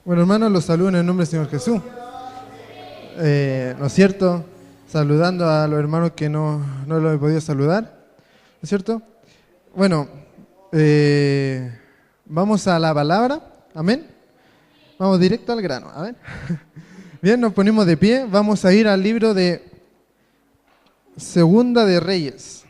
Bueno, hermanos, los saludo en el nombre del Señor Jesús. ¿No es cierto? Saludando a los hermanos que no los he podido saludar. ¿No es cierto? Bueno, vamos a la palabra. Amén. Vamos directo al grano. Amén. Bien, nos ponemos de pie. Vamos a ir al libro de Segunda de Reyes.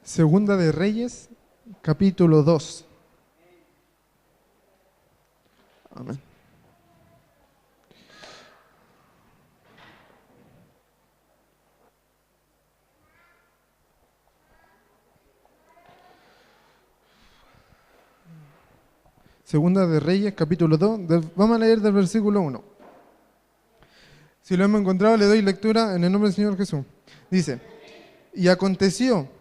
Segunda de Reyes, capítulo 2. Amén. Segunda de Reyes, capítulo 2. Vamos a leer del versículo 1. Si lo hemos encontrado, le doy lectura en el nombre del Señor Jesús. Dice: Y aconteció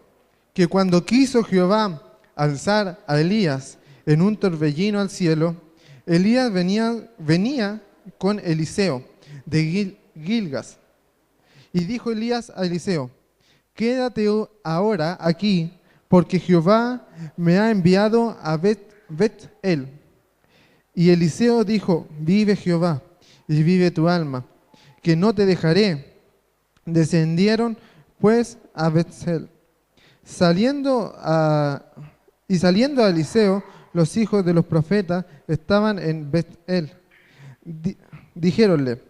que cuando quiso Jehová alzar a Elías en un torbellino al cielo, Elías venía con Eliseo de Gilgas. Y dijo Elías a Eliseo: Quédate ahora aquí, porque Jehová me ha enviado a Bet-el. Y Eliseo dijo: Vive Jehová, y vive tu alma, que no te dejaré. Descendieron pues a Bet-el. Saliendo a Eliseo, los hijos de los profetas estaban en Bet-el. Dijéronle: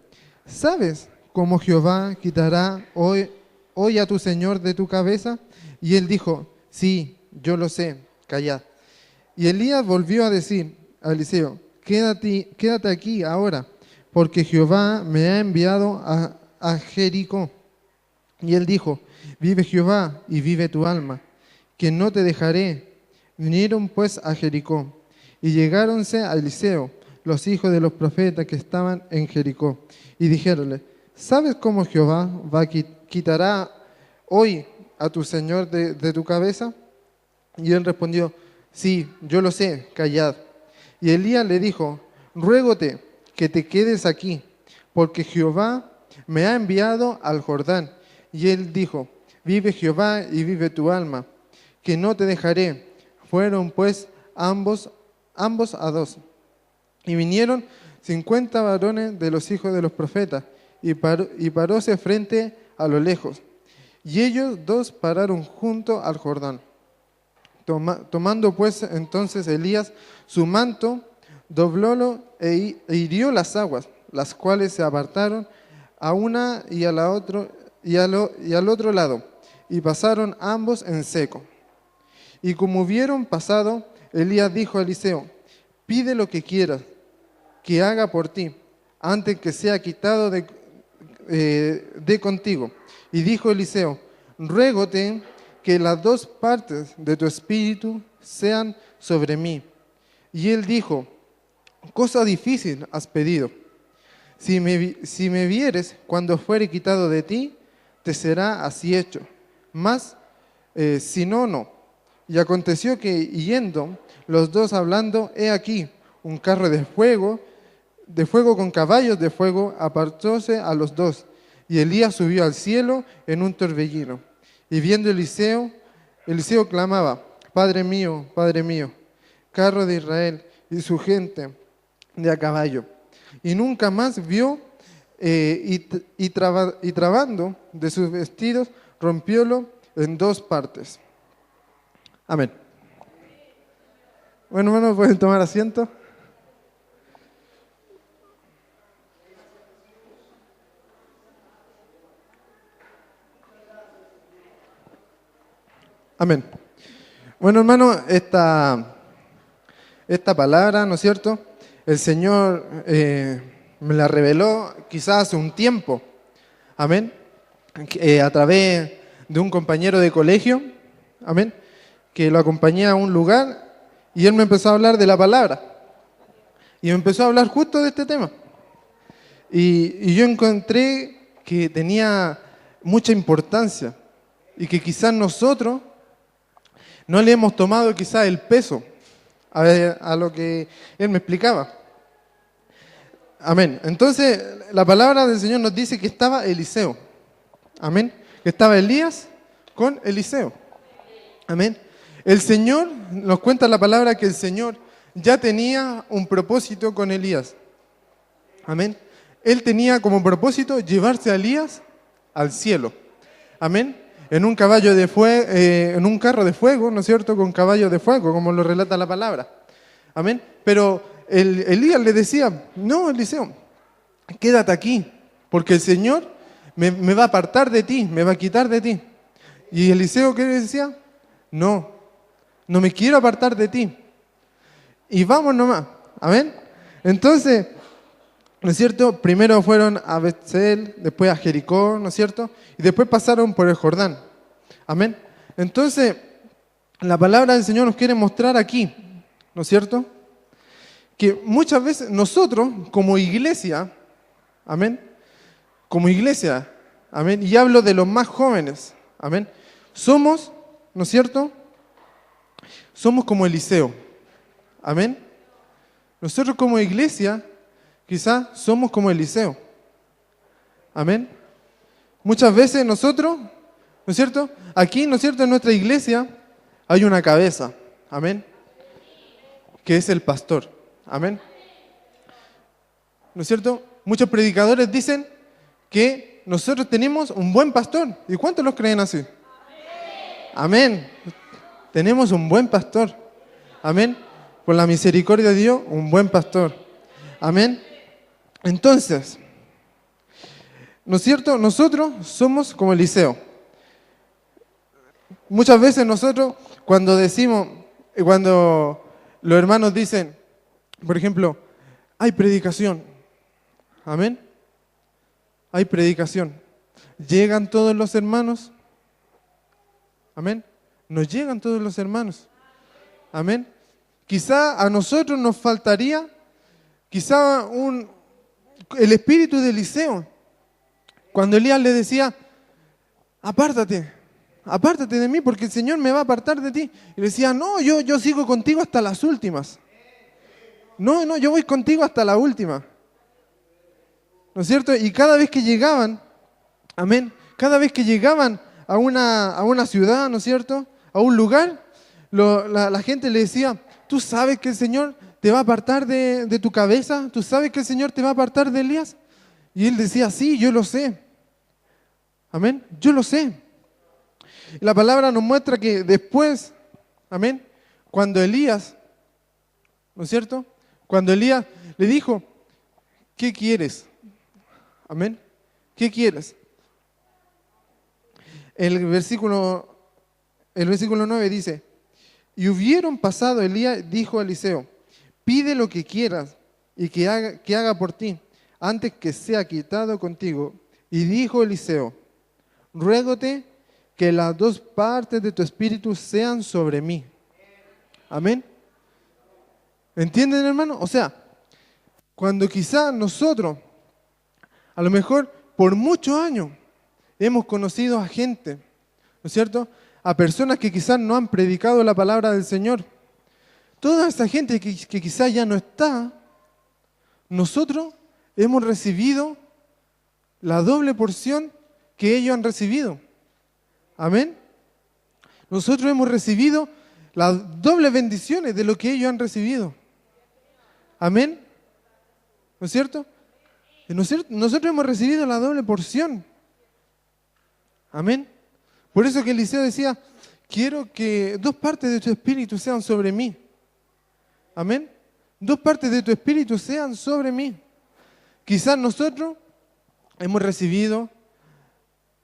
¿Sabes cómo Jehová quitará hoy a tu señor de tu cabeza? Y él dijo: Sí, yo lo sé, callad. Y Elías volvió a decir a Eliseo: Quédate aquí ahora, porque Jehová me ha enviado a Jericó. Y él dijo: Vive Jehová y vive tu alma, que no te dejaré. Vinieron pues a Jericó, y llegáronse a Eliseo, los hijos de los profetas que estaban en Jericó, y dijéronle: ¿Sabes cómo Jehová quitará hoy a tu señor de tu cabeza? Y él respondió: Sí, yo lo sé, callad. Y Elías le dijo: Ruégote que te quedes aquí, porque Jehová me ha enviado al Jordán. Y él dijo: Vive Jehová y vive tu alma, que no te dejaré. Fueron pues ambos a dos. Y vinieron 50 varones de los hijos de los profetas, y paróse frente a lo lejos. Y ellos dos pararon junto al Jordán. Tomando pues entonces Elías su manto, doblólo e hirió las aguas, las cuales se apartaron a una y a la otra y al otro lado, y pasaron ambos en seco. Y como hubieron pasado, Elías dijo a Eliseo: Pide lo que quieras que haga por ti, antes que sea quitado de contigo. Y dijo Eliseo: Ruégote que las dos partes de tu espíritu sean sobre mí. Y él dijo: Cosa difícil has pedido. Si me vieres cuando fuere quitado de ti, te será así hecho. Mas, si no, no. Y aconteció que, yendo los dos hablando, he aquí, un carro de fuego con caballos de fuego, apartóse a los dos. Y Elías subió al cielo en un torbellino. Y viendo Eliseo clamaba: Padre mío, carro de Israel y su gente de a caballo. Y nunca más vio, y trabando de sus vestidos, rompiólo en dos partes. Amén. Bueno, hermanos, pueden tomar asiento. Amén. Bueno, hermano, esta palabra, ¿no es cierto? El Señor me la reveló quizás hace un tiempo. Amén. A través de un compañero de colegio. Amén. Que lo acompañé a un lugar y él me empezó a hablar de la palabra. Y me empezó a hablar justo de este tema. Y yo encontré que tenía mucha importancia y que quizás nosotros no le hemos tomado quizás el peso a lo que él me explicaba. Amén. Entonces, la palabra del Señor nos dice que estaba Eliseo. Amén. Que estaba Elías con Eliseo. Amén. El Señor, nos cuenta la palabra que el Señor ya tenía un propósito con Elías. Amén. Él tenía como propósito llevarse a Elías al cielo. Amén. En un caballo de fuego, en un carro de fuego, ¿no es cierto? Con caballo de fuego, como lo relata la palabra. Amén. Pero Elías le decía, no, Eliseo, quédate aquí, porque el Señor me va a apartar de ti, me va a quitar de ti. Y Eliseo, ¿qué le decía? No me quiero apartar de ti. Y vamos nomás. Amén. Entonces, ¿no es cierto? Primero fueron a Betel, después a Jericó, ¿no es cierto? Y después pasaron por el Jordán. Amén. Entonces, la palabra del Señor nos quiere mostrar aquí, ¿no es cierto? Que muchas veces nosotros, como iglesia, amén, como iglesia, amén, y hablo de los más jóvenes, amén, somos, ¿no es cierto? Somos como Eliseo, amén. Nosotros como iglesia, quizás somos como Eliseo, amén. Muchas veces nosotros, ¿no es cierto? Aquí, ¿no es cierto? En nuestra iglesia hay una cabeza, amén, que es el pastor. Amén. ¿No es cierto? Muchos predicadores dicen que nosotros tenemos un buen pastor. ¿Y cuántos los creen así? Amén. Tenemos un buen pastor. Amén. Por la misericordia de Dios, un buen pastor. Amén. Entonces, ¿no es cierto? Nosotros somos como Eliseo. Muchas veces nosotros cuando decimos, cuando los hermanos dicen, por ejemplo, hay predicación. Amén. Hay predicación. ¿Llegan todos los hermanos? Amén. ¿Nos llegan todos los hermanos? Amén. Quizá a nosotros nos faltaría, quizá el espíritu de Eliseo. Cuando Elías le decía, apártate de mí porque el Señor me va a apartar de ti. Y le decía, no, yo sigo contigo hasta las últimas. No, yo voy contigo hasta la última. ¿No es cierto? Y cada vez que llegaban, amén, cada vez que llegaban a una ciudad, ¿no es cierto? A un lugar, la gente le decía, ¿tú sabes que el Señor te va a apartar de tu cabeza? ¿Tú sabes que el Señor te va a apartar de Elías? Y él decía, sí, yo lo sé. Amén, yo lo sé. Y la palabra nos muestra que después, amén, cuando Elías, ¿no es cierto? Cuando Elías le dijo, ¿qué quieres? Amén. ¿Qué quieres? El versículo 9 dice, y hubieron pasado, Elías dijo a Eliseo, pide lo que quieras y que haga por ti, antes que sea quitado contigo. Y dijo Eliseo, ruégote que las dos partes de tu espíritu sean sobre mí. Amén. ¿Entienden, hermano? O sea, cuando quizás nosotros, a lo mejor por muchos años, hemos conocido a gente, ¿no es cierto? A personas que quizás no han predicado la palabra del Señor. Toda esa gente que quizás ya no está, nosotros hemos recibido la doble porción que ellos han recibido. Amén. Nosotros hemos recibido las dobles bendiciones de lo que ellos han recibido. Amén. ¿No es cierto? Nosotros hemos recibido la doble porción. Amén. Por eso que Eliseo decía, quiero que dos partes de tu espíritu sean sobre mí. Amén. Dos partes de tu espíritu sean sobre mí. Quizás nosotros hemos recibido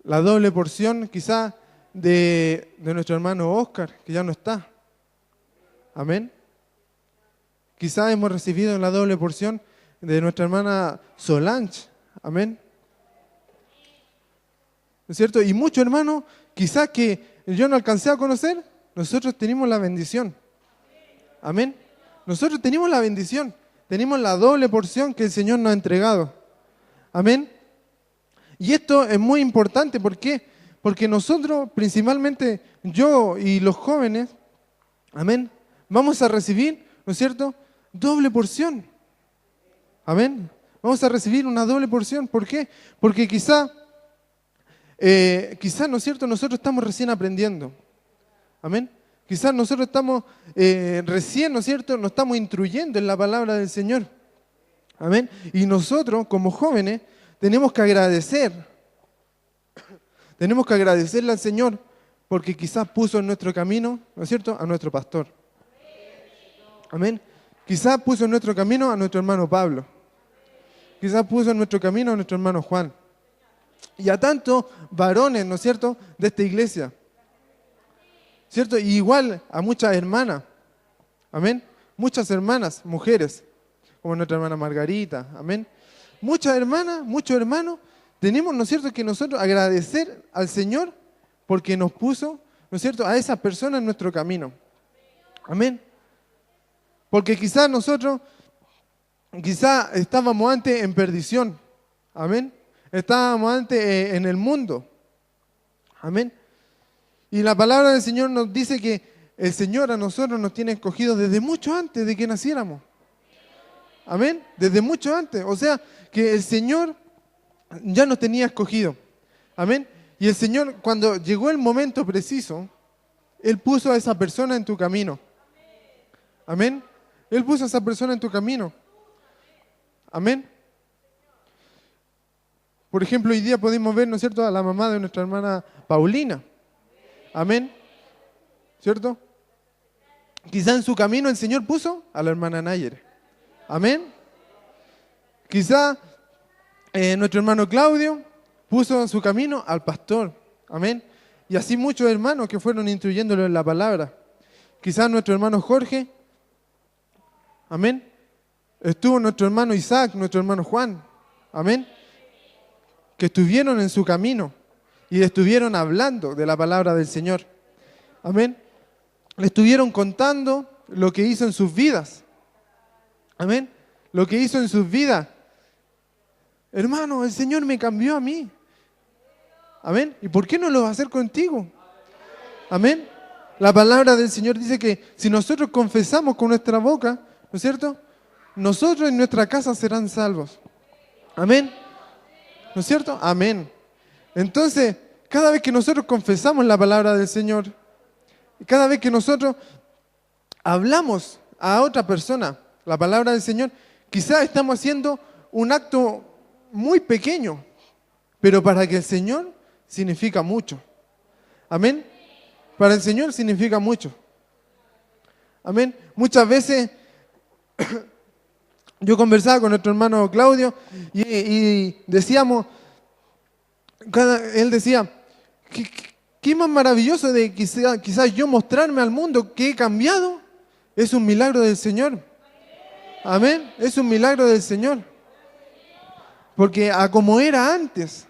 la doble porción, quizás de nuestro hermano Oscar, que ya no está. Amén. Quizás hemos recibido la doble porción de nuestra hermana Solange. Amén. ¿No es cierto? Y muchos hermanos, quizás que yo no alcancé a conocer, nosotros tenemos la bendición. Amén. Nosotros tenemos la bendición, tenemos la doble porción que el Señor nos ha entregado. Amén. Y esto es muy importante, ¿por qué? Porque nosotros, principalmente yo y los jóvenes, amén, vamos a recibir, ¿no es cierto?, doble porción. Amén. Vamos a recibir una doble porción. ¿Por qué? Porque quizá, ¿no es cierto?, nosotros estamos recién aprendiendo. Amén. Quizás nosotros estamos recién, ¿no es cierto?, nos estamos instruyendo en la palabra del Señor. Amén. Y nosotros, como jóvenes, tenemos que agradecer. Tenemos que agradecerle al Señor porque quizás puso en nuestro camino, ¿no es cierto?, a nuestro pastor. Amén. Quizás puso en nuestro camino a nuestro hermano Pablo. Quizás puso en nuestro camino a nuestro hermano Juan. Y a tantos varones, ¿no es cierto?, de esta iglesia. ¿Cierto? Y igual a muchas hermanas. Amén. Muchas hermanas, mujeres, como nuestra hermana Margarita. Amén. Muchas hermanas, muchos hermanos, tenemos, ¿no es cierto?, que nosotros agradecer al Señor porque nos puso, ¿no es cierto?, a esas personas en nuestro camino. Amén. Porque quizás nosotros, estábamos antes en perdición. Amén. Estábamos antes en el mundo. Amén. Y la palabra del Señor nos dice que el Señor a nosotros nos tiene escogidos desde mucho antes de que naciéramos. Amén. Desde mucho antes. O sea, que el Señor ya nos tenía escogido. Amén. Y el Señor, cuando llegó el momento preciso, Él puso a esa persona en tu camino. Amén. Él puso a esa persona en tu camino. Amén. Por ejemplo, hoy día podemos ver, ¿no es cierto?, a la mamá de nuestra hermana Paulina. Amén. ¿Cierto? Quizá en su camino el Señor puso a la hermana Nayer. Amén. Quizá nuestro hermano Claudio puso en su camino al pastor. Amén. Y así muchos hermanos que fueron instruyéndolo en la palabra. Quizá nuestro hermano Jorge. Amén. Estuvo nuestro hermano Isaac, nuestro hermano Juan. Amén. Que estuvieron en su camino y le estuvieron hablando de la palabra del Señor. Amén. Le estuvieron contando lo que hizo en sus vidas. Amén. Lo que hizo en sus vidas. Hermano, el Señor me cambió a mí. Amén. ¿Y por qué no lo va a hacer contigo? Amén. La palabra del Señor dice que si nosotros confesamos con nuestra boca, ¿no es cierto?, nosotros en nuestra casa serán salvos. Amén. ¿No es cierto? Amén. Entonces, cada vez que nosotros confesamos la palabra del Señor, cada vez que nosotros hablamos a otra persona la palabra del Señor, quizás estamos haciendo un acto muy pequeño, pero para que el Señor significa mucho. Amén. Para el Señor significa mucho. Amén. Muchas veces yo conversaba con nuestro hermano Claudio y decíamos, él decía, ¿qué más maravilloso de quizás yo mostrarme al mundo que he cambiado? Es un milagro del Señor. Amén. Es un milagro del Señor. Porque a como era antes.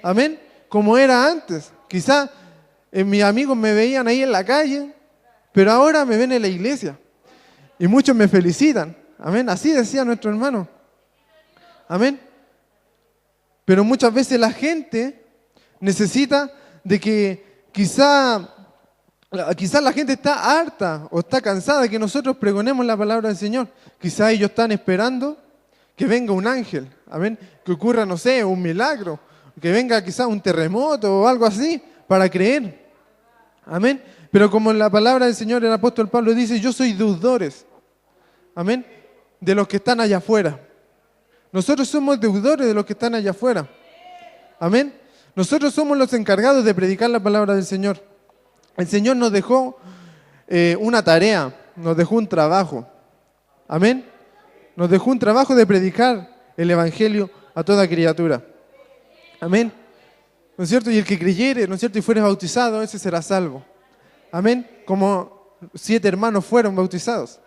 Amén. Como era antes. Quizás mis amigos me veían ahí en la calle, pero ahora me ven en la iglesia. Y muchos me felicitan. Amén. Así decía nuestro hermano. Amén. Pero muchas veces la gente necesita de que quizá la gente está harta o está cansada de que nosotros pregonemos la palabra del Señor. Quizá ellos están esperando que venga un ángel. Amén. Que ocurra, no sé, un milagro. Que venga quizá un terremoto o algo así para creer. Amén. Pero como en la palabra del Señor, el apóstol Pablo dice, yo soy deudores. Amén. De los que están allá afuera. Nosotros somos deudores de los que están allá afuera. Amén. Nosotros somos los encargados de predicar la palabra del Señor. El Señor nos dejó una tarea, nos dejó un trabajo. Amén. Nos dejó un trabajo de predicar el Evangelio a toda criatura. Amén. ¿No es cierto? Y el que creyere, ¿no es cierto?, y fuere bautizado, ese será salvo. Amén. Como 7 hermanos fueron bautizados.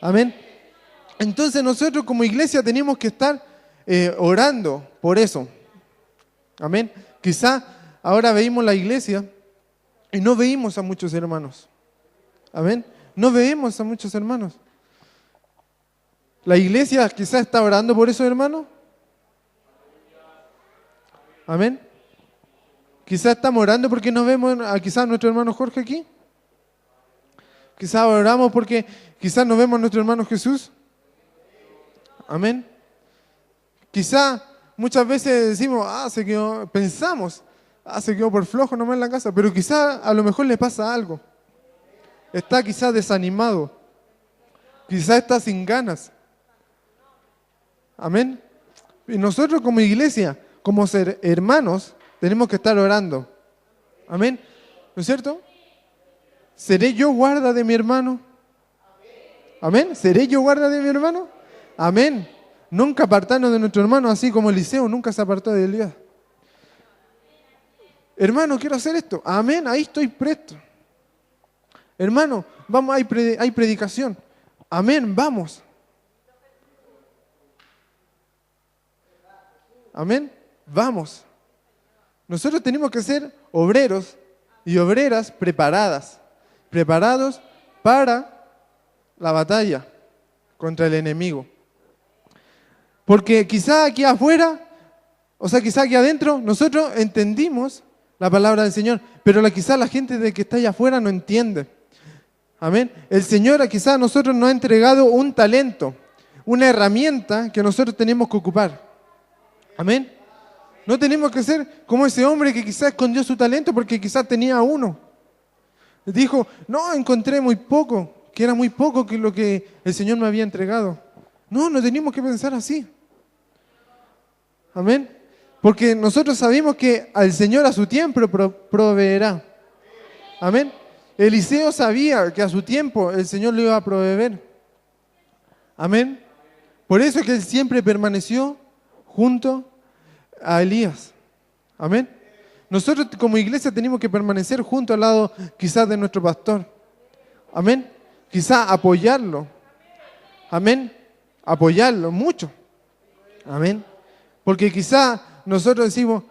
Amén. Entonces nosotros como iglesia tenemos que estar orando por eso. Amén. Quizá ahora veíamos la iglesia y no veíamos a muchos hermanos. Amén. No vemos a muchos hermanos. La iglesia quizá está orando por esos hermanos. Amén. Quizá estamos orando porque no vemos a quizás nuestro hermano Jorge aquí. Quizá oramos porque quizás no vemos a nuestro hermano Jesús. Amén. quizá muchas veces decimos, pensamos, se quedó por flojo nomás en la casa, pero quizá a lo mejor le pasa algo. Está quizá desanimado, quizá está sin ganas. Amén. Y nosotros como iglesia, como ser hermanos, tenemos que estar orando. Amén. ¿No es cierto? ¿Seré yo guarda de mi hermano? Amén. ¿Seré yo guarda de mi hermano? Amén. Nunca apartarnos de nuestro hermano, así como Eliseo nunca se apartó de Elías. Hermano, quiero hacer esto. Amén, ahí estoy presto. Hermano, vamos, hay predicación. Amén, vamos. Amén, vamos. Nosotros tenemos que ser obreros y obreras preparados para la batalla contra el enemigo. Porque quizá aquí afuera, quizá aquí adentro, nosotros entendimos la palabra del Señor, pero quizá la gente de que está allá afuera no entiende. Amén. El Señor quizá a nosotros nos ha entregado un talento, una herramienta que nosotros tenemos que ocupar. Amén. No tenemos que ser como ese hombre que quizá escondió su talento porque quizá tenía uno. Dijo, no, encontré muy poco, que era muy poco que lo que el Señor me había entregado. No tenemos que pensar así. Amén. Porque nosotros sabemos que al Señor a su tiempo proveerá. Amén. Eliseo sabía que a su tiempo el Señor lo iba a proveer. Amén. Por eso es que él siempre permaneció junto a Elías. Amén. Nosotros como iglesia tenemos que permanecer junto al lado quizás de nuestro pastor. Amén. Quizás apoyarlo. Amén. Apoyarlo mucho. Amén. Porque quizás nosotros decimos,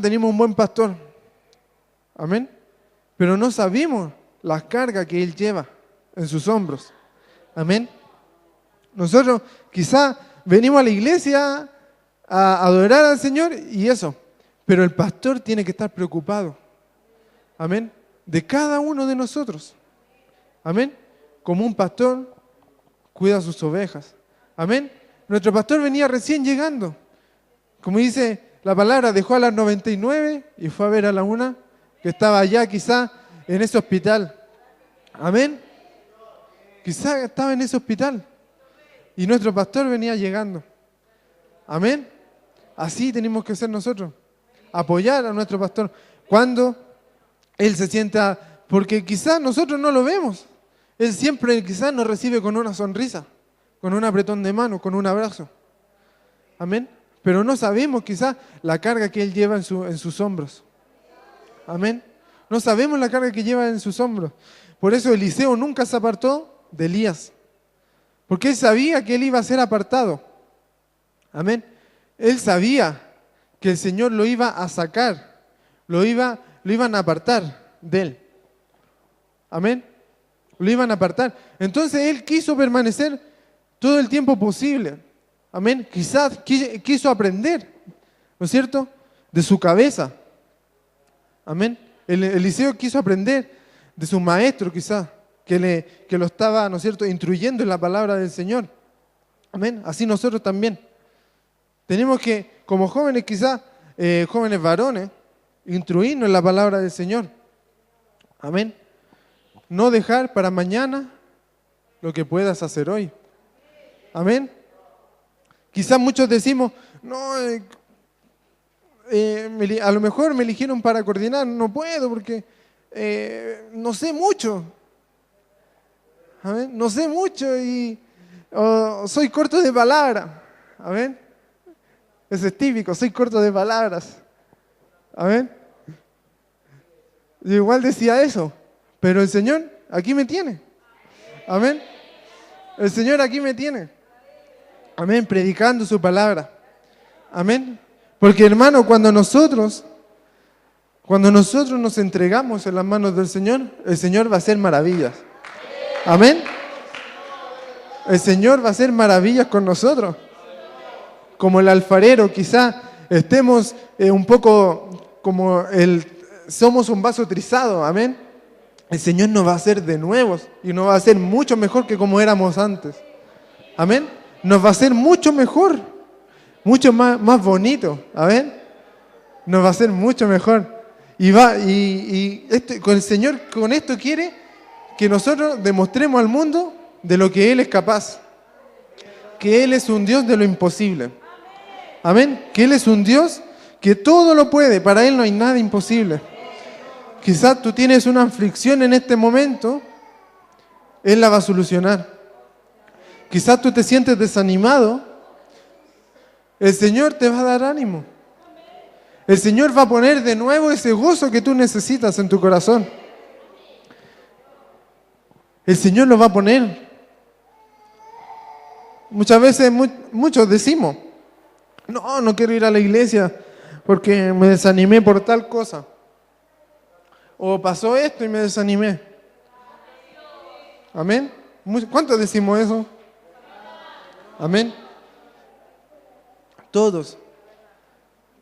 tenemos un buen pastor. Amén. Pero no sabemos las cargas que él lleva en sus hombros. Amén. Nosotros quizás venimos a la iglesia a adorar al Señor y eso. Pero el pastor tiene que estar preocupado. Amén. De cada uno de nosotros. Amén. Como un pastor cuida sus ovejas. Amén. Nuestro pastor venía recién llegando. Como dice la palabra, dejó a las 99 y fue a ver a la una que estaba allá quizá en ese hospital. Amén. Quizá estaba en ese hospital. Y nuestro pastor venía llegando. Amén. Así tenemos que ser nosotros. Apoyar a nuestro pastor cuando él se sienta, porque quizás nosotros no lo vemos. Él siempre quizás nos recibe con una sonrisa, con un apretón de mano, con un abrazo. Amén. Pero no sabemos quizás la carga que él lleva en sus hombros. Amén. No sabemos la carga que lleva en sus hombros. Por eso Eliseo nunca se apartó de Elías. Porque él sabía que él iba a ser apartado. Amén. Él sabía que el Señor lo iba a sacar, lo iban a apartar de él. Amén. Lo iban a apartar. Entonces él quiso permanecer todo el tiempo posible. Amén. Quizás quiso aprender, ¿no es cierto?, de su cabeza. Amén. Eliseo quiso aprender de su maestro quizás, que lo estaba, ¿no es cierto?, instruyendo en la palabra del Señor. Amén. Así nosotros también. Tenemos que, como jóvenes quizás, jóvenes varones, instruirnos en la palabra del Señor. Amén. No dejar para mañana lo que puedas hacer hoy. Amén. Quizás muchos decimos, no, a lo mejor me eligieron para coordinar, no puedo porque no sé mucho. Amén. No sé mucho y soy corto de palabras. Amén. Eso es típico, soy corto de palabras. Amén. Yo igual decía eso, pero el Señor aquí me tiene. Amén. El Señor aquí me tiene. Amén, predicando su palabra. Amén. Porque hermano, cuando nosotros nos entregamos en las manos del Señor, el Señor va a hacer maravillas. Amén. El Señor va a hacer maravillas con nosotros. Como el alfarero, quizá estemos un poco como somos un vaso trizado. Amén. El Señor nos va a hacer de nuevos y nos va a hacer mucho mejor que como éramos antes. Amén. Nos va a hacer mucho mejor. mucho más bonito. A ver, nos va a hacer mucho mejor. Con el Señor con esto quiere que nosotros demostremos al mundo de lo que Él es capaz. Que Él es un Dios de lo imposible. Amén. Que Él es un Dios que todo lo puede. Para Él no hay nada imposible. Quizás tú tienes una aflicción en este momento, Él la va a solucionar. Quizás tú te sientes desanimado, el Señor te va a dar ánimo. El Señor va a poner de nuevo ese gozo que tú necesitas en tu corazón. El Señor lo va a poner. Muchas veces muchos decimos, no quiero ir a la iglesia porque me desanimé por tal cosa. O pasó esto y me desanimé. Amén. ¿Cuántos decimos eso? Amén. Todos.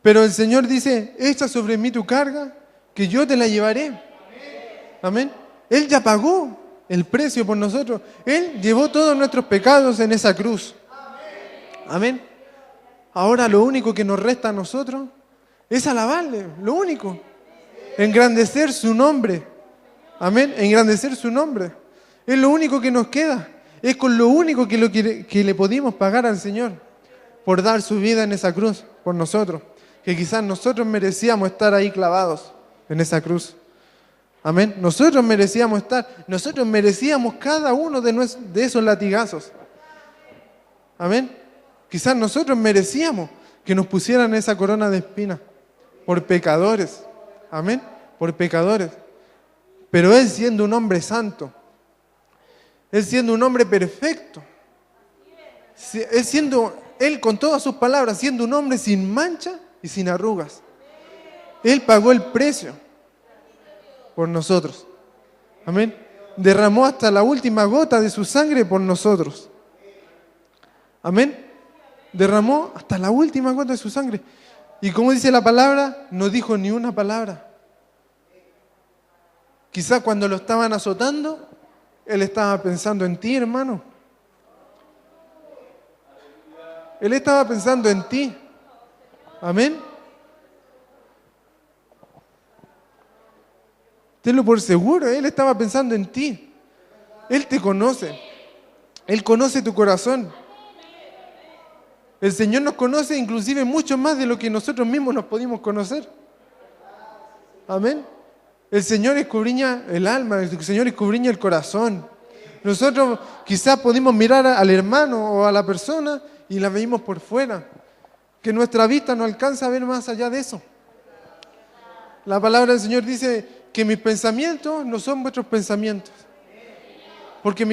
Pero el Señor dice, echa sobre mí tu carga, que yo te la llevaré. Amén. Él ya pagó el precio por nosotros. Él llevó todos nuestros pecados en esa cruz. Amén. Ahora lo único que nos resta a nosotros es alabarle, lo único. Engrandecer su nombre. Amén. Engrandecer su nombre. Es lo único que nos queda. Es con lo único que le pudimos pagar al Señor por dar su vida en esa cruz por nosotros. Que quizás nosotros merecíamos estar ahí clavados en esa cruz. Amén. Nosotros merecíamos cada uno de esos latigazos. Amén. Quizás nosotros merecíamos que nos pusieran esa corona de espinas por pecadores. Amén. Por pecadores. Pero Él siendo un hombre santo, Él siendo un hombre perfecto, Él con todas sus palabras, siendo un hombre sin mancha y sin arrugas. Él pagó el precio por nosotros. Amén. Derramó hasta la última gota de su sangre por nosotros. Amén. Derramó hasta la última gota de su sangre. Y como dice la palabra, no dijo ni una palabra. Quizás cuando lo estaban azotando, Él estaba pensando en ti, hermano. Él estaba pensando en ti. Amén. Tenlo por seguro, Él estaba pensando en ti. Él te conoce. Él conoce tu corazón. El Señor nos conoce inclusive mucho más de lo que nosotros mismos nos pudimos conocer. Amén. El Señor escudriña el alma, el Señor escudriña el corazón. Nosotros quizás podemos mirar al hermano o a la persona y la veimos por fuera. Que nuestra vista no alcanza a ver más allá de eso. La palabra del Señor dice que mis pensamientos no son vuestros pensamientos. Porque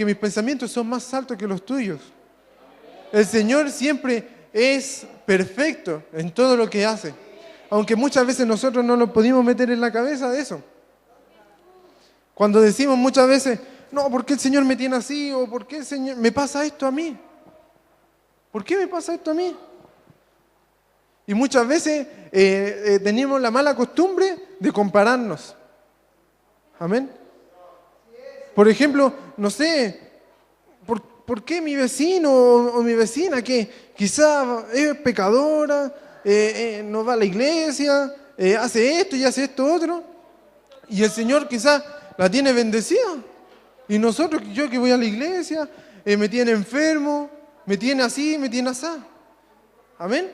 mis pensamientos son más altos que los tuyos. El Señor siempre es perfecto en todo lo que hace. Aunque muchas veces nosotros no nos pudimos meter en la cabeza de eso. Cuando decimos muchas veces, no, ¿por qué el Señor me tiene así? ¿O por qué el Señor me pasa esto a mí? ¿Por qué me pasa esto a mí? Y muchas veces tenemos la mala costumbre de compararnos. Amén. Por ejemplo, no sé, ¿por qué mi vecino o mi vecina que quizá es pecadora, no va a la iglesia, hace esto y hace esto otro, y el Señor quizá la tiene bendecida? Y nosotros, yo que voy a la iglesia, me tiene enfermo, me tiene así, me tiene así. Amén.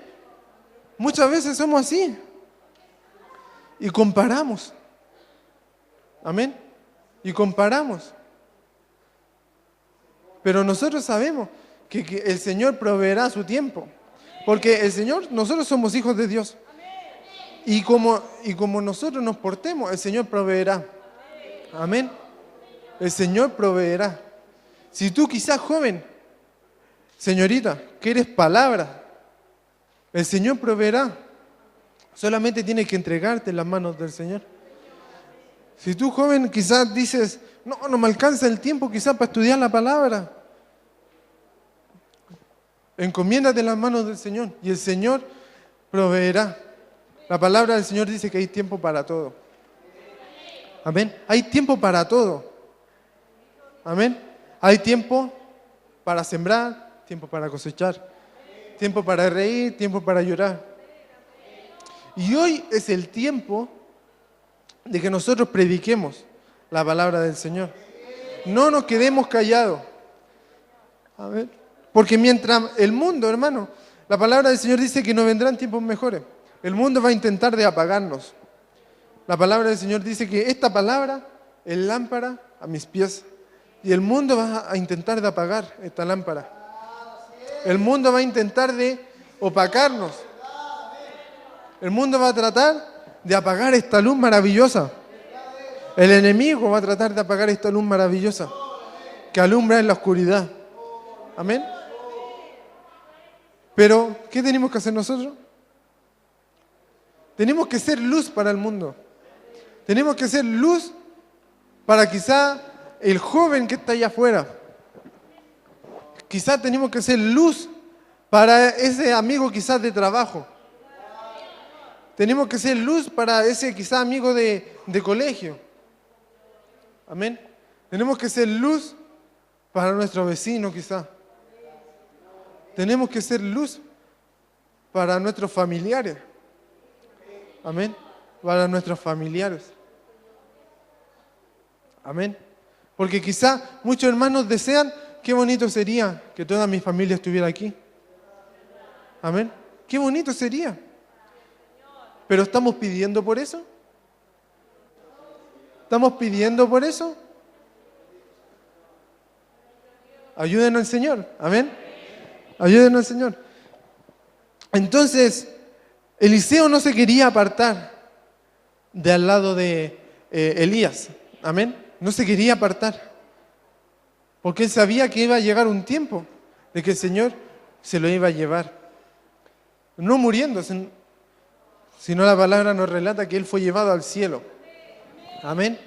Muchas veces somos así. Y comparamos. Amén. Y comparamos. Pero nosotros sabemos que el Señor proveerá su tiempo. Porque el Señor, nosotros somos hijos de Dios. Y como nosotros nos portemos, el Señor proveerá. Amén. El Señor proveerá. Si tú quizás joven, señorita, quieres palabra, el Señor proveerá. Solamente tienes que entregarte en las manos del Señor. Si tú joven quizás dices, no me alcanza el tiempo quizás para estudiar la palabra, encomiéndate en las manos del Señor y el Señor proveerá. La palabra del Señor dice que hay tiempo para todo. Amén. Hay tiempo para todo. Amén. Hay tiempo para sembrar, tiempo para cosechar, tiempo para reír, tiempo para llorar. Y hoy es el tiempo de que nosotros prediquemos la palabra del Señor. No nos quedemos callados. A ver, porque mientras el mundo, hermano, la palabra del Señor dice que no vendrán tiempos mejores. El mundo va a intentar de apagarnos. La palabra del Señor dice que esta palabra es lámpara a mis pies. Y el mundo va a intentar de apagar esta lámpara. El mundo va a intentar de opacarnos. El mundo va a tratar de apagar esta luz maravillosa. El enemigo va a tratar de apagar esta luz maravillosa que alumbra en la oscuridad. Amén. Pero, ¿qué tenemos que hacer nosotros? Tenemos que ser luz para el mundo. Tenemos que ser luz para quizá el joven que está allá afuera. Quizá tenemos que ser luz para ese amigo quizás de trabajo. Tenemos que ser luz para ese quizá amigo de colegio. Amén. Tenemos que ser luz para nuestro vecino quizá. Tenemos que ser luz para nuestros familiares. Amén. Para nuestros familiares. Amén. Porque quizá muchos hermanos desean, qué bonito sería que toda mi familia estuviera aquí. Amén. Qué bonito sería. ¿Pero estamos pidiendo por eso? ¿Estamos pidiendo por eso? Ayúdenos el Señor. Amén. Ayúdenos el Señor. Entonces, Eliseo no se quería apartar de al lado de Elías. Amén. No se quería apartar. Porque él sabía que iba a llegar un tiempo de que el Señor se lo iba a llevar. No muriendo, sino la palabra nos relata que él fue llevado al cielo. Amén.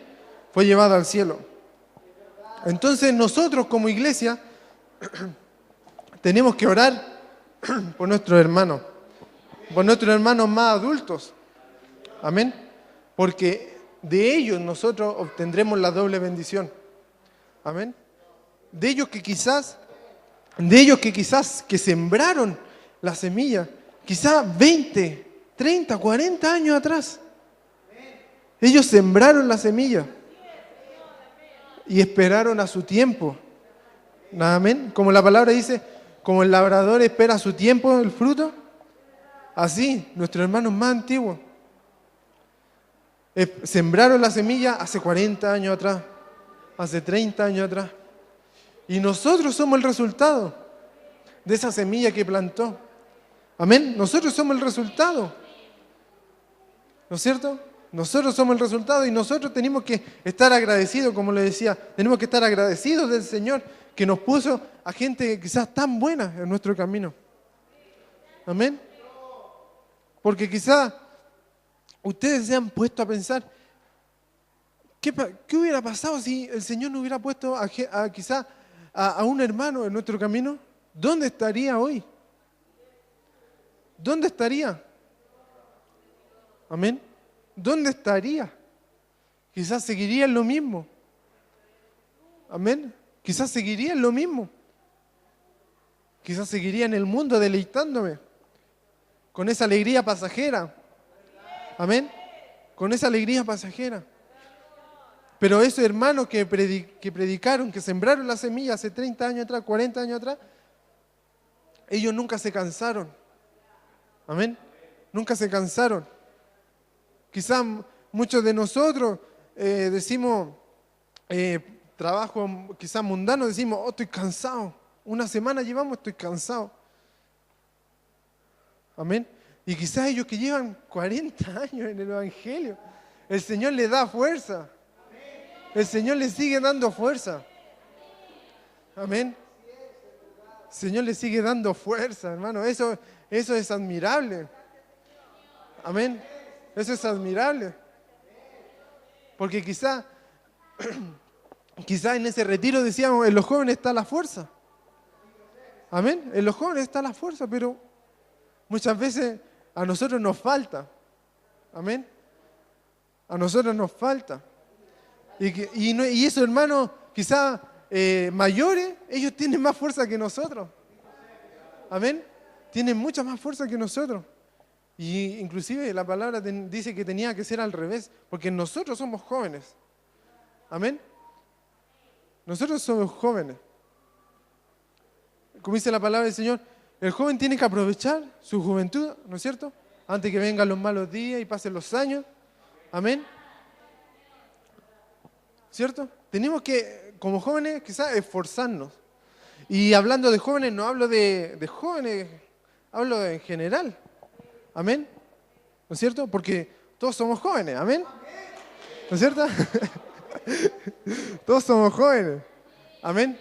Fue llevado al cielo. Entonces nosotros como iglesia tenemos que orar por nuestros hermanos más adultos. Amén. Porque de ellos nosotros obtendremos la doble bendición. Amén. De ellos que quizás que sembraron la semilla, quizás 20, 30, 40 años atrás. Ellos sembraron la semilla y esperaron a su tiempo. Amén. Como la palabra dice, como el labrador espera su tiempo, el fruto, así nuestros hermanos más antiguos sembraron la semilla hace 40 años atrás, hace 30 años atrás. Y nosotros somos el resultado de esa semilla que plantó. Amén. Nosotros somos el resultado. ¿No es cierto? Nosotros somos el resultado y nosotros tenemos que estar agradecidos, como le decía, tenemos que estar agradecidos del Señor que nos puso a gente quizás tan buena en nuestro camino. Amén. Porque quizás ustedes se han puesto a pensar, ¿qué hubiera pasado si el Señor no hubiera puesto quizás a un hermano en nuestro camino? ¿Dónde estaría hoy? ¿Dónde estaría? Amén. ¿Dónde estaría? Quizás seguiría en lo mismo. Amén. Quizás seguiría en lo mismo. Quizás seguiría en el mundo deleitándome con esa alegría pasajera. Amén. Con esa alegría pasajera. Pero esos hermanos que predicaron, que sembraron la semilla hace 30 años atrás, 40 años atrás, ellos nunca se cansaron. Amén. Nunca se cansaron. Quizás muchos de nosotros decimos, trabajo quizás mundano, decimos, oh, estoy cansado. Una semana llevamos, estoy cansado. Amén. Y quizás ellos que llevan 40 años en el Evangelio, el Señor les da fuerza. El Señor les sigue dando fuerza. Amén. El Señor les sigue dando fuerza, hermano. Eso es admirable. Amén. Eso es admirable. Porque quizá en ese retiro decíamos, en los jóvenes está la fuerza. Amén. En los jóvenes está la fuerza, pero muchas veces a nosotros nos falta. Amén. A nosotros nos falta. Y esos hermanos quizá mayores, ellos tienen más fuerza que nosotros. Amén. tienen mucha más fuerza que nosotros. Y inclusive la palabra dice que tenía que ser al revés, porque nosotros somos jóvenes. Amén. Nosotros somos jóvenes. Como dice la palabra del Señor, el joven tiene que aprovechar su juventud, ¿no es cierto? Antes que vengan los malos días y pasen los años. Amén. ¿Cierto? Tenemos que, como jóvenes, quizás esforzarnos. Y hablando de jóvenes, no hablo de jóvenes, hablo en general. Amén. ¿No es cierto? Porque todos somos jóvenes. Amén. ¿No es cierto? Todos somos jóvenes. Amén.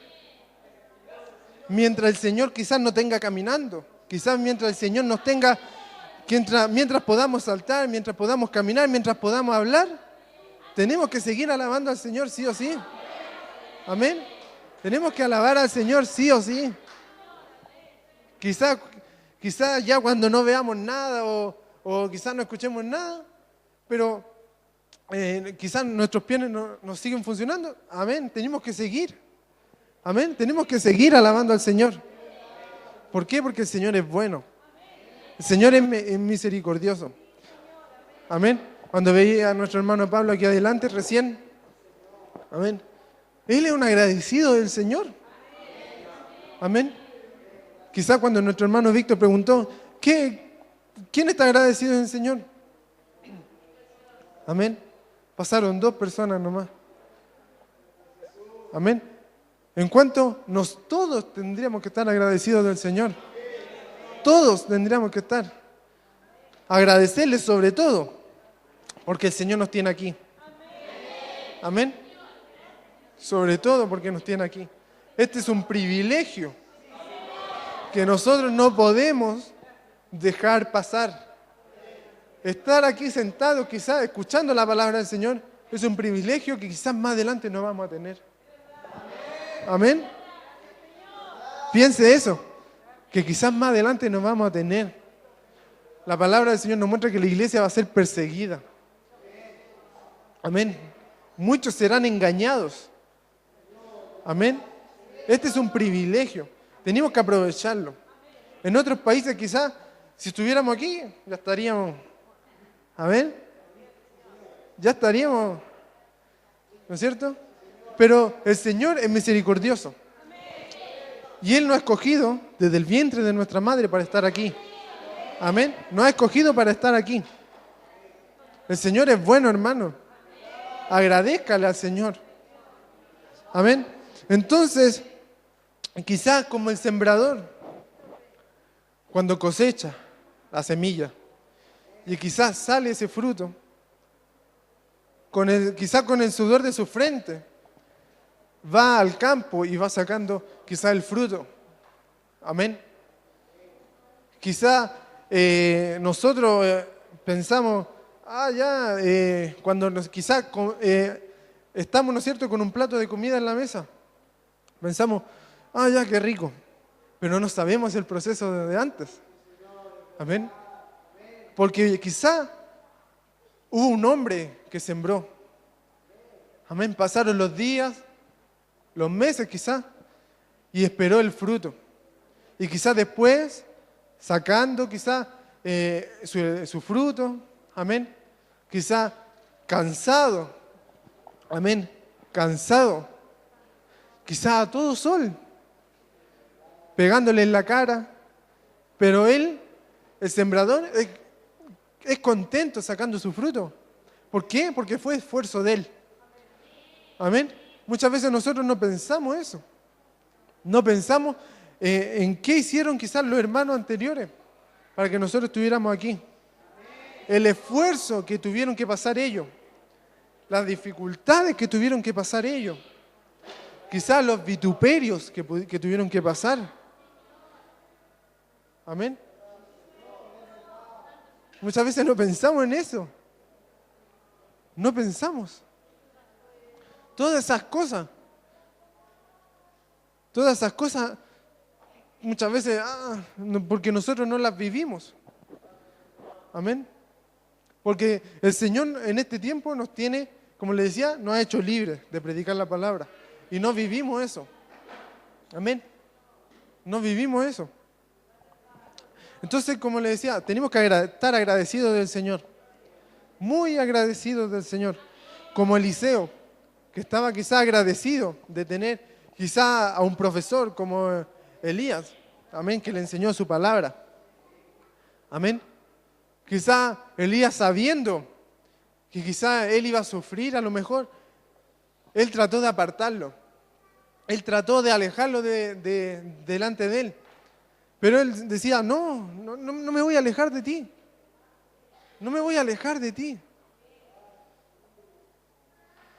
Mientras el Señor quizás nos tenga caminando, quizás mientras el Señor nos tenga, mientras podamos saltar, mientras podamos caminar, mientras podamos hablar, tenemos que seguir alabando al Señor sí o sí. Amén. Tenemos que alabar al Señor sí o sí. Quizás ya cuando no veamos nada o quizás no escuchemos nada, pero quizás nuestros pies no siguen funcionando. Amén. Tenemos que seguir. Amén. Tenemos que seguir alabando al Señor. ¿Por qué? Porque el Señor es bueno. El Señor es misericordioso. Amén. Cuando veía a nuestro hermano Pablo aquí adelante recién. Amén. Él es un agradecido del Señor. Amén. Quizá cuando nuestro hermano Víctor preguntó, ¿quién está agradecido del Señor? Amén. Pasaron 2 personas nomás. Amén. En cuanto todos tendríamos que estar agradecidos del Señor. Todos tendríamos que estar. Agradecerle sobre todo, porque el Señor nos tiene aquí. Amén. Sobre todo porque nos tiene aquí. Este es un privilegio que nosotros no podemos dejar pasar. Estar aquí sentados, quizás escuchando la palabra del Señor, es un privilegio que quizás más adelante no vamos a tener. Amén. Piense eso, que quizás más adelante no vamos a tener. La palabra del Señor nos muestra que la iglesia va a ser perseguida. Amén. Muchos serán engañados. Amén. Este es un privilegio. Tenemos que aprovecharlo. En otros países quizás, si estuviéramos aquí, ya estaríamos. Amén. Ya estaríamos. ¿No es cierto? Pero el Señor es misericordioso. Y Él nos ha escogido desde el vientre de nuestra madre para estar aquí. Amén. Nos ha escogido para estar aquí. El Señor es bueno, hermano. Agradézcale al Señor. Amén. Entonces, quizás como el sembrador, cuando cosecha la semilla, y quizás sale ese fruto, quizás con el sudor de su frente, va al campo y va sacando quizás el fruto. Amén. Quizás nosotros pensamos, cuando quizás estamos, ¿no es cierto?, con un plato de comida en la mesa, pensamos, qué rico, pero no sabemos el proceso de antes. Amén. Porque quizá hubo un hombre que sembró. Amén. Pasaron los días, los meses quizá, y esperó el fruto. Y quizá después, sacando quizá su fruto, amén, quizá cansado, amén, cansado, quizá a todo sol, pegándole en la cara, pero él, el sembrador, es contento sacando su fruto. ¿Por qué? Porque fue esfuerzo de él. Amén. Muchas veces nosotros no pensamos eso. No pensamos en qué hicieron quizás los hermanos anteriores para que nosotros estuviéramos aquí. El esfuerzo que tuvieron que pasar ellos. Las dificultades que tuvieron que pasar ellos. Quizás los vituperios que tuvieron que pasar. Amén. Muchas veces no pensamos en eso. No pensamos. Todas esas cosas, muchas veces, porque nosotros no las vivimos. Amén. Porque el Señor en este tiempo nos tiene, como le decía, nos ha hecho libres de predicar la palabra. Y no vivimos eso. Amén. No vivimos eso. Entonces, como le decía, tenemos que estar agradecidos del Señor. Muy agradecidos del Señor. Como Eliseo, que estaba quizá agradecido de tener quizá a un profesor como Elías, amén, que le enseñó su palabra. Amén. Quizá Elías, sabiendo que quizá él iba a sufrir, a lo mejor, él trató de apartarlo. Él trató de alejarlo delante de él. Pero él decía, no me voy a alejar de ti. No me voy a alejar de ti.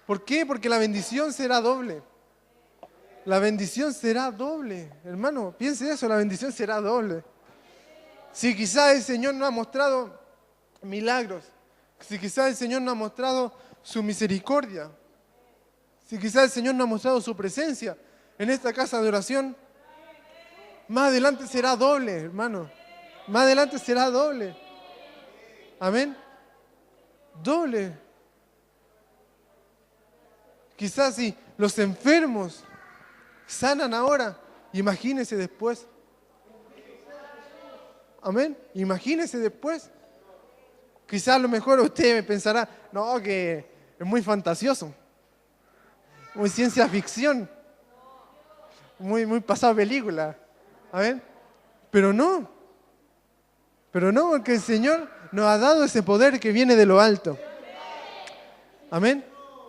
¿Por qué? Porque la bendición será doble. La bendición será doble. Hermano, piense eso, la bendición será doble. Si quizás el Señor no ha mostrado milagros, si quizás el Señor no ha mostrado su misericordia, si quizás el Señor no ha mostrado su presencia en esta casa de oración, más adelante será doble, hermano. Más adelante será doble. Amén. Doble. Quizás si los enfermos sanan ahora, imagínese después. Amén. Imagínese después. Quizás a lo mejor usted pensará, no, que es muy fantasioso, muy ciencia ficción, muy pasado película. Amén. Pero no, porque el Señor nos ha dado ese poder que viene de lo alto. Amén.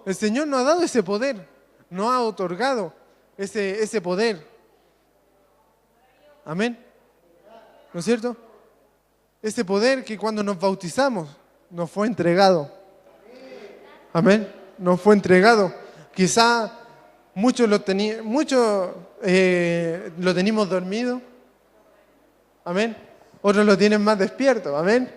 El Señor nos ha dado ese poder, nos ha otorgado ese poder. Amén. ¿No es cierto? Ese poder que cuando nos bautizamos nos fue entregado. Amén. Nos fue entregado. Quizá muchos lo teníamos dormido. Amén. Otros lo tienen más despierto. Amén.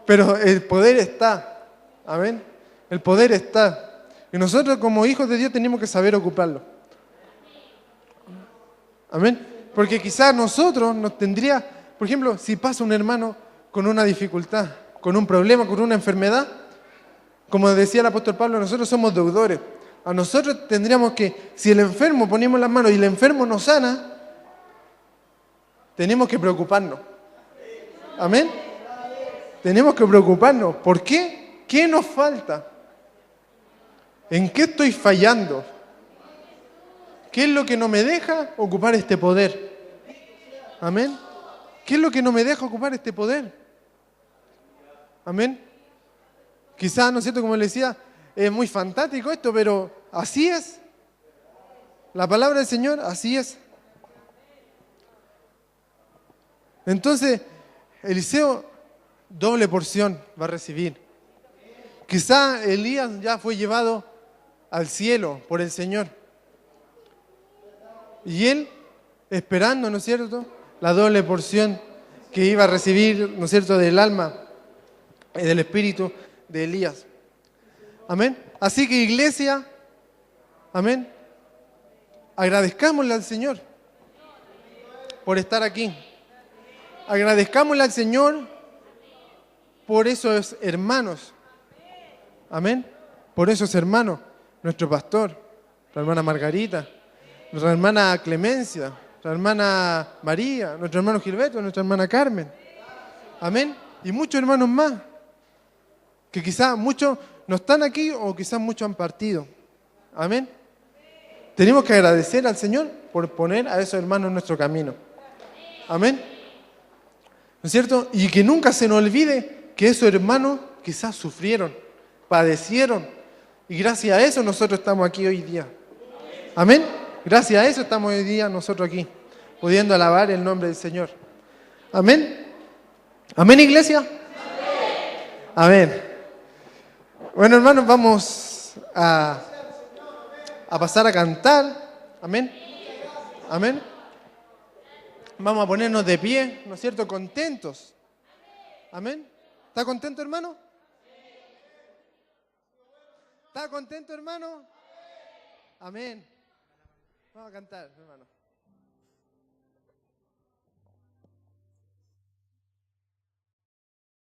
Pero el poder está. Amén. El poder está. Y nosotros como hijos de Dios tenemos que saber ocuparlo. Amén. Porque quizás nosotros nos tendría, por ejemplo, si pasa un hermano con una dificultad, con un problema, con una enfermedad, como decía el apóstol Pablo, nosotros somos deudores. A nosotros tendríamos que, si el enfermo ponemos las manos y el enfermo nos sana, tenemos que preocuparnos. Amén. Tenemos que preocuparnos. ¿Por qué? ¿Qué nos falta? ¿En qué estoy fallando? ¿Qué es lo que no me deja ocupar este poder? Amén. ¿Qué es lo que no me deja ocupar este poder? Amén. Quizás, ¿no es cierto? Como le decía, es muy fantástico esto, pero así es. La palabra del Señor, así es. Entonces, Eliseo, doble porción va a recibir. Quizá Elías ya fue llevado al cielo por el Señor. Y él, esperando, ¿no es cierto?, la doble porción que iba a recibir, ¿no es cierto?, del alma y del espíritu de Elías. Amén. Así que, iglesia, amén, agradezcámosle al Señor por estar aquí. Agradezcámosle al Señor por esos hermanos. Amén. Por esos hermanos, nuestro pastor, la hermana Margarita, nuestra hermana Clemencia, nuestra hermana María, nuestro hermano Gilberto, nuestra hermana Carmen. Amén. Y muchos hermanos más, que quizás muchos no están aquí o quizás muchos han partido. Amén. Tenemos que agradecer al Señor por poner a esos hermanos en nuestro camino. Amén. ¿No es cierto? Y que nunca se nos olvide que esos hermanos quizás sufrieron, padecieron. Y gracias a eso nosotros estamos aquí hoy día. Amén. Gracias a eso estamos hoy día nosotros aquí, pudiendo alabar el nombre del Señor. Amén. Amén, iglesia. Amén. Bueno, hermanos, vamos a pasar a cantar. Amén. Amén. Vamos a ponernos de pie, ¿no es cierto? Contentos. Amén. ¿Está contento, hermano? ¿Está contento, hermano? Amén. Vamos a cantar, hermano.